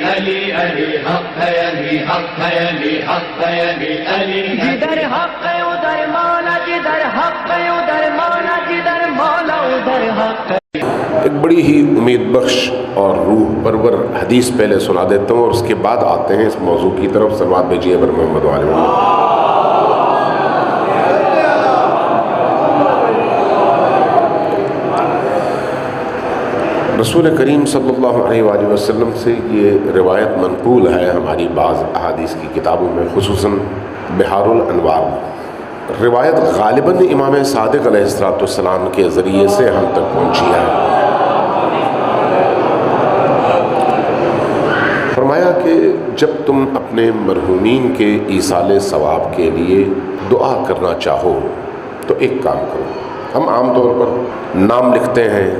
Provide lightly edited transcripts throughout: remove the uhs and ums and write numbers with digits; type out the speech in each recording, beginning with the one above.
علی علی حق ہے، علی حق ہے، علی حق ہے، علی علی جدھر حق ہے ادھر مولا، جدھر حق ہے ادھر مولا، جدھر مولا ادھر حق ہے۔ ایک بڑی ہی امید بخش اور روح پرور حدیث پہلے سنا دیتا ہوں اور اس کے بعد آتے ہیں اس موضوع کی طرف۔ صلوات بھیجیے بر محمد و آل محمد۔ رسول کریم صلی اللہ علیہ وآلہ وسلم سے یہ روایت منقول ہے ہماری بعض احادیث کی کتابوں میں، خصوصاً بحار الانوار میں۔ روایت غالباً امام صادق علیہ السلام کے ذریعے سے ہم تک پہنچی ہے۔ فرمایا کہ جب تم اپنے مرحومین کے ایصال ثواب کے لیے دعا کرنا چاہو تو ایک کام کرو۔ ہم عام طور پر نام لکھتے ہیں،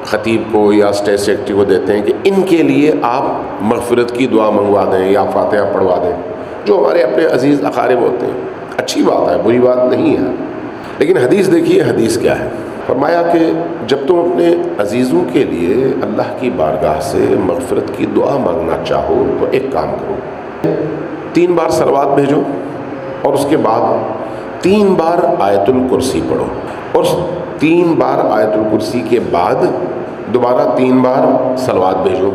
خطیب کو یا اسٹیج سیکرٹری کو دیتے ہیں کہ ان کے لیے آپ مغفرت کی دعا منگوا دیں یا فاتحہ پڑھوا دیں، جو ہمارے اپنے عزیز اقارب ہوتے ہیں۔ اچھی بات ہے، بری بات نہیں ہے، لیکن حدیث دیکھیے حدیث کیا ہے۔ فرمایا کہ جب تم اپنے عزیزوں کے لیے اللہ کی بارگاہ سے مغفرت کی دعا مانگنا چاہو تو ایک کام کرو، 3 بار صلوات بھیجو اور اس کے بعد 3 بار آیت الکرسی پڑھو، اور 3 بار آیت الکرسی کے بعد دوبارہ 3 بار صلوات بھیجو۔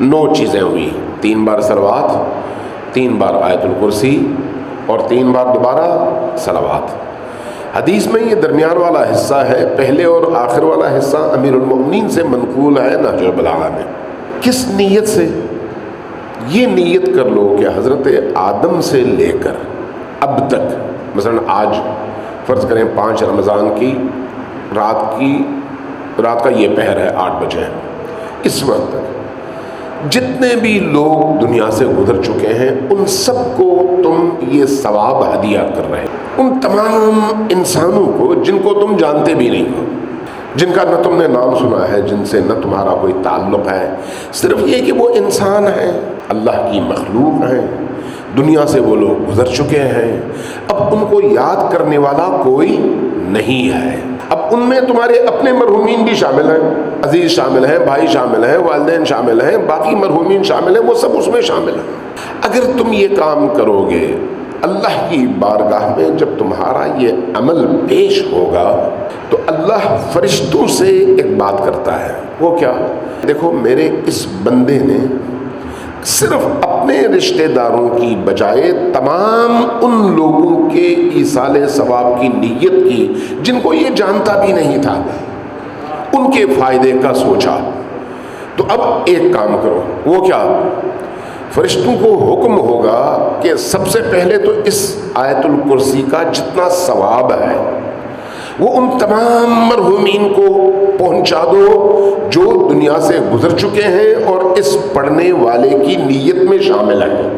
9 چیزیں ہوئی، 3 بار صلوات، 3 بار آیت الکرسی اور 3 بار دوبارہ صلوات۔ حدیث میں یہ درمیان والا حصہ ہے، پہلے اور آخر والا حصہ امیر المؤمنین سے منقول ہے نہج البلاغہ میں۔ کس نیت سے؟ یہ نیت کر لو کہ حضرت آدم سے لے کر اب تک، مثلا آج فرض کریں 5 رمضان کی رات کا یہ پہر ہے، 8 بجے ہے، اس وقت تک جتنے بھی لوگ دنیا سے گزر چکے ہیں ان سب کو تم یہ ثواب ہدیہ کر رہے ہیں، ان تمام انسانوں کو جن کو تم جانتے بھی نہیں ہو، جن کا نہ تم نے نام سنا ہے، جن سے نہ تمہارا کوئی تعلق ہے، صرف یہ کہ وہ انسان ہیں، اللہ کی مخلوق ہیں، دنیا سے وہ لوگ گزر چکے ہیں، اب ان کو یاد کرنے والا کوئی نہیں ہے۔ اب ان میں تمہارے اپنے مرحومین بھی شامل ہیں، عزیز شامل ہیں، بھائی شامل ہیں، والدین شامل ہیں، باقی مرحومین شامل ہیں، وہ سب اس میں شامل ہیں۔ اگر تم یہ کام کرو گے اللہ کی بارگاہ میں، جب تمہارا یہ عمل پیش ہوگا تو اللہ فرشتوں سے ایک بات کرتا ہے۔ وہ کیا؟ دیکھو میرے اس بندے نے صرف اپنے رشتہ داروں کی بجائے تمام ان لوگوں کے ایصال ثواب کی نیت کی جن کو یہ جانتا بھی نہیں تھا، ان کے فائدے کا سوچا، تو اب ایک کام کرو۔ وہ کیا؟ فرشتوں کو حکم ہوگا کہ سب سے پہلے تو اس آیت الکرسی کا جتنا ثواب ہے وہ ان تمام مرحومین کو پہنچا دو جو دنیا سے گزر چکے ہیں اور اس پڑھنے والے کی نیت میں شامل ہیں۔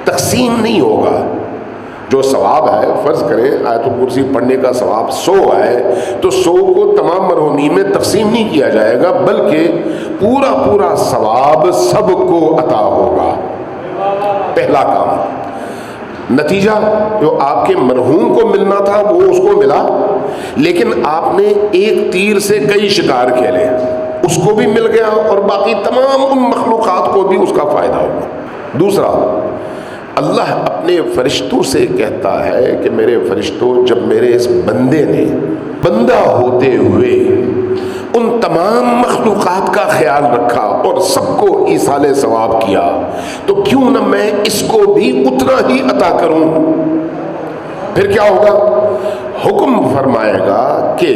تقسیم نہیں ہوگا، جو ثواب ہے فرض کریں آیت الکرسی پڑھنے کا ثواب 100 ہے تو 100 کو تمام مرحومین میں تقسیم نہیں کیا جائے گا، بلکہ پورا ثواب سب کو عطا ہوگا۔ پہلا کام۔ نتیجہ جو آپ کے مرحوم کو ملنا تھا وہ اس کو ملا، لیکن آپ نے ایک تیر سے کئی شکار کھیلے، اس کو بھی مل گیا اور باقی تمام ان مخلوقات کو بھی اس کا فائدہ ہوگا۔ دوسرا، اللہ اپنے فرشتوں سے کہتا ہے کہ میرے فرشتوں، جب میرے اس بندے نے بندہ ہوتے ہوئے ان تمام مخلوقات کا خیال رکھا اور سب کو ایصال ثواب کیا تو کیوں نہ میں اس کو بھی اتنا ہی عطا کروں۔ پھر کیا ہوگا؟ حکم فرمائے گا کہ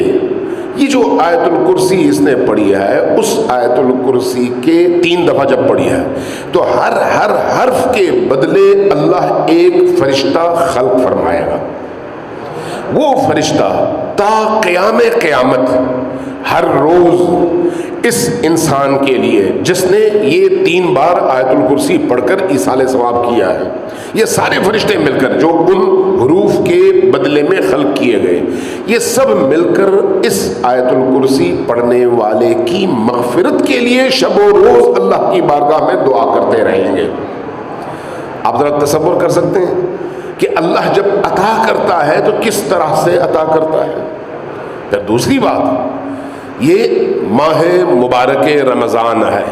یہ جو آیت الکرسی اس نے پڑھی ہے، اس آیت الکرسی کے 3 دفعہ جب پڑھی ہے تو ہر حرف کے بدلے اللہ ایک فرشتہ خلق فرمائے گا۔ وہ فرشتہ تا قیام قیامت ہر روز اس انسان کے لیے جس نے یہ 3 بار آیت الکرسی پڑھ کر ایصال ثواب کیا ہے، یہ سارے فرشتے مل کر جو ان حروف کے بدلے میں خلق کیے گئے، یہ سب مل کر اس آیت الکرسی پڑھنے والے کی مغفرت کے لیے شب و روز اللہ کی بارگاہ میں دعا کرتے رہیں گے۔ آپ ذرا تصور کر سکتے ہیں کہ اللہ جب عطا کرتا ہے تو کس طرح سے عطا کرتا ہے۔ پھر دوسری بات، یہ ماہ مبارک رمضان ہے،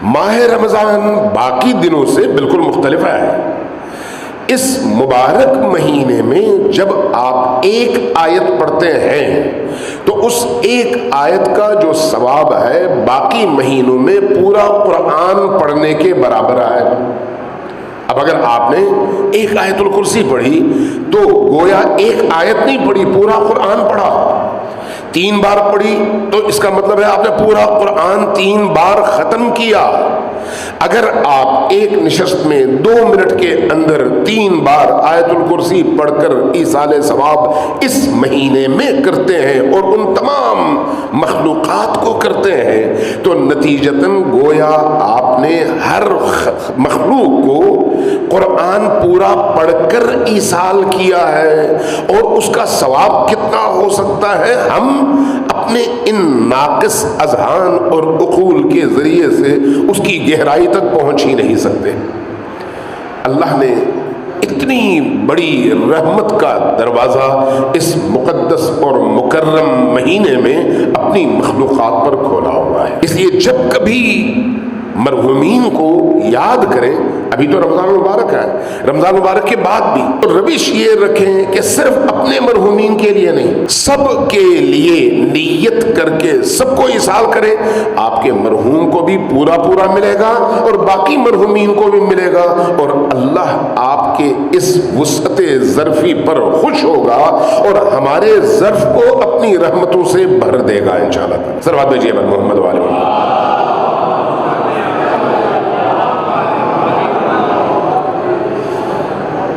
ماہ رمضان باقی دنوں سے بالکل مختلف ہے۔ اس مبارک مہینے میں جب آپ ایک آیت پڑھتے ہیں تو اس ایک آیت کا جو ثواب ہے باقی مہینوں میں پورا قرآن پڑھنے کے برابر ہے۔ اب اگر آپ نے ایک آیت الکرسی پڑھی تو گویا ایک آیت نہیں پڑھی، پورا قرآن پڑھا۔ 3 بار پڑھی تو اس کا مطلب ہے آپ نے پورا قرآن 3 بار ختم کیا۔ اگر آپ ایک نشست میں 2 منٹ کے اندر 3 بار آیت الکرسی پڑھ کر ایصال ثواب اس مہینے میں کرتے ہیں اور ان تمام مخلوقات کو کرتے ہیں تو نتیجتاً گویا آپ نے ہر مخلوق کو قرآن پورا پڑھ کر ایصال کیا ہے۔ اور اس کا ثواب کتنا ہو سکتا ہے ہم اپنے ان ناقص اذہان اور عقول کے ذریعے سے اس کی گہرائی تک پہنچ ہی نہیں سکتے۔ اللہ نے اتنی بڑی رحمت کا دروازہ اس مقدس اور مکرم مہینے میں اپنی مخلوقات پر کھولا ہوا ہے۔ اس لیے جب کبھی مرحومین کو یاد کریں، ابھی تو رمضان مبارک ہے، رمضان مبارک کے بعد بھی تو روش یہ رکھیں کہ صرف اپنے مرحومین کے لیے نہیں، سب کے لیے نیت کر کے سب کو ایصال کریں، آپ کے مرحوم کو بھی پورا پورا ملے گا اور باقی مرحومین کو بھی ملے گا، اور اللہ آپ کے اس وسعت ظرفی پر خوش ہوگا اور ہمارے ظرف کو اپنی رحمتوں سے بھر دے گا انشاءاللہ۔ صلوات بھیجیے محمد والے محمد۔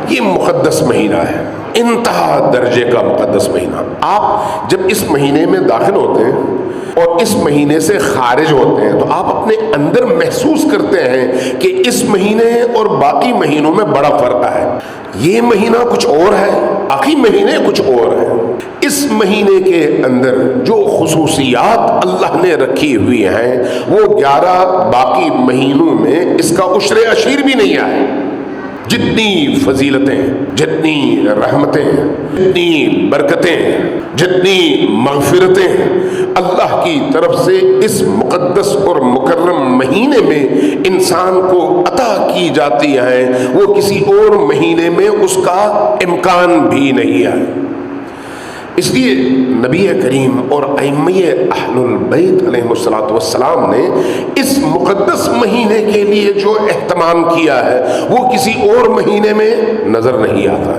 یہ مقدس مہینہ ہے، انتہا درجے کا مقدس مہینہ۔ آپ جب اس مہینے میں داخل ہوتے ہیں اور اس مہینے سے خارج ہوتے ہیں تو آپ اپنے اندر محسوس کرتے ہیں کہ اس مہینے اور باقی مہینوں میں بڑا فرق ہے۔ یہ مہینہ کچھ اور ہے، باقی مہینے کچھ اور ہیں۔ اس مہینے کے اندر جو خصوصیات اللہ نے رکھی ہوئی ہیں وہ 11 باقی مہینوں میں اس کا عشر عشیر بھی نہیں آئے۔ جتنی فضیلتیں، جتنی رحمتیں، جتنی برکتیں، جتنی مغفرتیں اللہ کی طرف سے اس مقدس اور مکرم مہینے میں انسان کو عطا کی جاتی ہیں وہ کسی اور مہینے میں اس کا امکان بھی نہیں ہے۔ اس لیے نبی کریم اور ائمہ اہل البیت علیہ السلام نے اس مقدس مہینے کے لیے جو اہتمام کیا ہے وہ کسی اور مہینے میں نظر نہیں آتا۔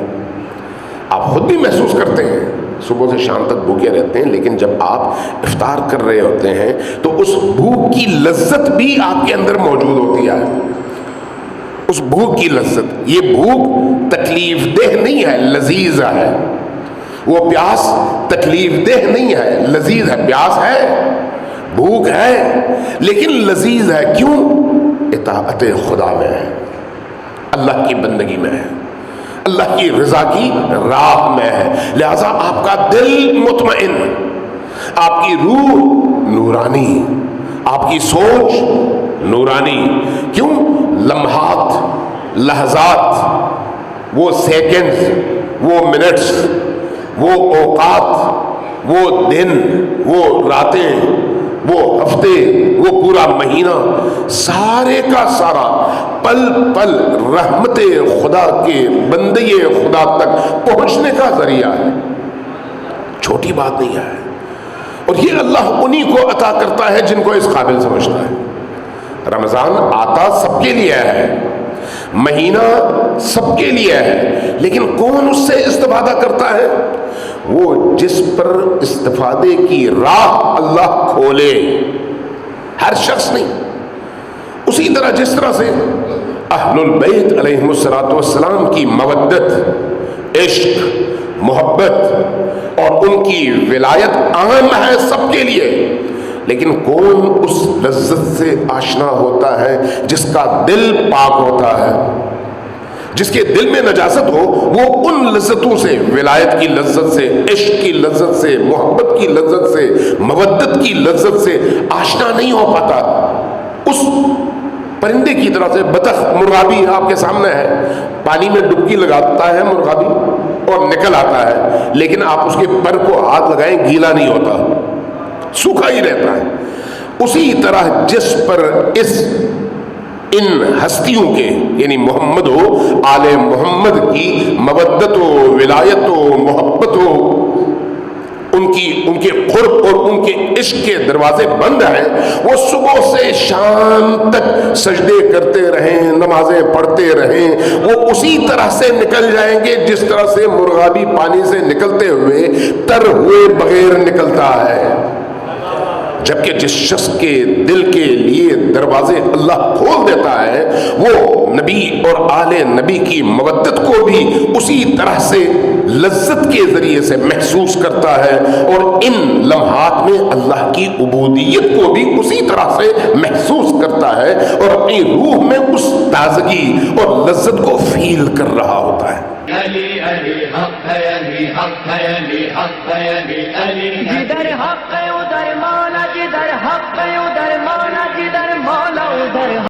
آپ خود بھی محسوس کرتے ہیں، صبح سے شام تک بھوکے رہتے ہیں، لیکن جب آپ افطار کر رہے ہوتے ہیں تو اس بھوک کی لذت بھی آپ کے اندر موجود ہوتی ہے۔ اس بھوک کی لذت، یہ بھوک تکلیف دہ نہیں ہے، لذیذ ہے۔ وہ پیاس تکلیف دہ نہیں ہے، لذیذ ہے۔ پیاس ہے، بھوک ہے، لیکن لذیذ ہے۔ کیوں؟ اطاعت خدا میں ہے، اللہ کی بندگی میں ہے، اللہ کی رضا کی راہ میں ہے، لہذا آپ کا دل مطمئن، آپ کی روح نورانی، آپ کی سوچ نورانی۔ کیوں؟ لمحات، لحظات، وہ سیکنڈز، وہ منٹس، وہ اوقات، وہ دن، وہ راتیں، وہ ہفتے، وہ پورا مہینہ، سارے کا سارا پل پل رحمت خدا کے بندے خدا تک پہنچنے کا ذریعہ ہے، چھوٹی بات نہیں ہے۔ اور یہ اللہ انہی کو عطا کرتا ہے جن کو اس قابل سمجھتا ہے۔ رمضان آتا سب کے لیے ہے، مہینہ سب کے لیے ہے، لیکن کون اس سے استفادہ کرتا ہے؟ وہ جس پر استفادے کی راہ اللہ کھولے، ہر شخص نہیں۔ اسی طرح جس طرح سے اہل البیت علیہ السلام کی مودت، عشق، محبت اور ان کی ولایت عام ہے سب کے لیے، لیکن کون اس لذت سے آشنا ہوتا ہے جس کا دل پاک ہوتا ہے؟ جس کے دل میں نجاست ہو وہ ان لذتوں سے، ولایت کی لذت سے، عشق کی لذت سے، محبت کی لذت سے، مودت کی لذت سے آشنا نہیں ہو پاتا۔ اس پرندے کی طرح سے بطخ، مرغابی آپ کے سامنے ہے، پانی میں ڈبکی لگاتا ہے مرغابی اور نکل آتا ہے، لیکن آپ اس کے پر کو ہاتھ لگائیں گیلا نہیں ہوتا، سوکھا ہی رہتا ہے۔ اسی طرح جس پر اس ان ہستیوں کے یعنی محمد ہو آل محمد کی مودت و ولایت و محبت ہو، ان کے قرب اور ان کے عشق کے دروازے بند ہیں، وہ صبح سے شام تک سجدے کرتے رہیں، نمازیں پڑھتے رہیں، وہ اسی طرح سے نکل جائیں گے جس طرح سے مرغابی پانی سے نکلتے ہوئے تر ہوئے بغیر نکلتا ہے۔ جبکہ جس شخص کے دل کے لیے دروازے اللہ کھول دیتا ہے وہ نبی اور آل نبی کی مودت کو بھی اسی طرح سے لذت کے ذریعے سے محسوس کرتا ہے، اور ان لمحات میں اللہ کی عبودیت کو بھی اسی طرح سے محسوس کرتا ہے، اور اپنی روح میں اس تازگی اور لذت کو فیل کر رہا ہوتا ہے۔ علی علی حق ہے، علی حق ہے، علی حق ہے، علی علی جدھر حق ہے ادھر مولا، جدھر حق ہے ادھر مولا، جدھر مولا ادھر